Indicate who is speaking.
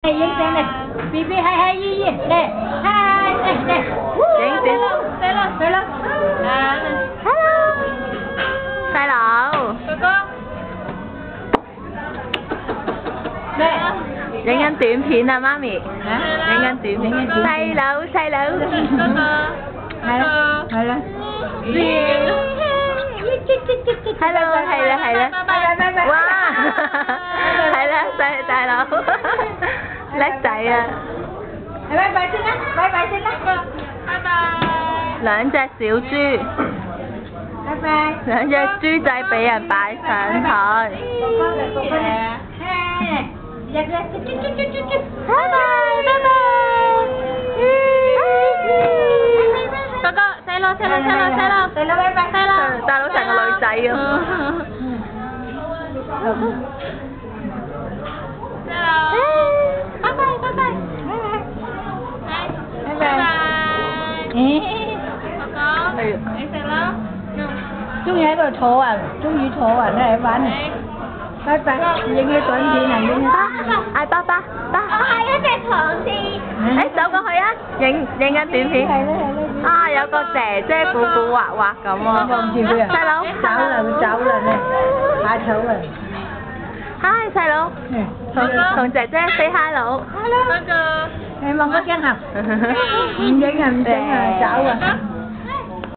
Speaker 1: 影相嚟 ，B B 係姨姨嚟，係嚟，
Speaker 2: 影相，
Speaker 1: 細佬，啊
Speaker 2: ，hello，細佬，
Speaker 3: 哥哥，
Speaker 1: 嚟，
Speaker 2: 影緊短片啊，媽咪，
Speaker 1: 嚇，
Speaker 2: 影緊短片，細佬，
Speaker 3: 哥哥，
Speaker 1: 係啦
Speaker 2: ，hello，係啦，
Speaker 1: 拜，
Speaker 2: 哇，係啦，大佬，叻仔啊，
Speaker 1: 拜拜先啦，拜拜先啦，
Speaker 3: 拜拜。
Speaker 2: 兩隻小豬，
Speaker 1: 拜拜，
Speaker 2: 兩隻豬仔俾人擺上台，
Speaker 1: 拜拜，
Speaker 3: 哥哥，細佬，
Speaker 1: 細佬拜拜，
Speaker 2: 大佬成個女仔咁。
Speaker 3: 拜拜，拜拜，拜拜，哥哥，你食啦。
Speaker 1: 中意喺度坐啊，中意坐啊，嚟玩啊，拜拜，影啲短片啊，影啊，
Speaker 2: 嗌爸爸，
Speaker 3: 我係一隻唐詩。
Speaker 2: 走過去啊，影緊短片。
Speaker 1: 係啦，
Speaker 2: 啊，有個姐姐古古惑惑咁喎。
Speaker 1: 望住佢啊，
Speaker 2: 細佬，
Speaker 1: 走啦，咧，下手啦，
Speaker 2: hi 細佬，同姐姐 say hello。
Speaker 3: 哥哥。
Speaker 1: 你望嗰張啊，唔影啊，走啊。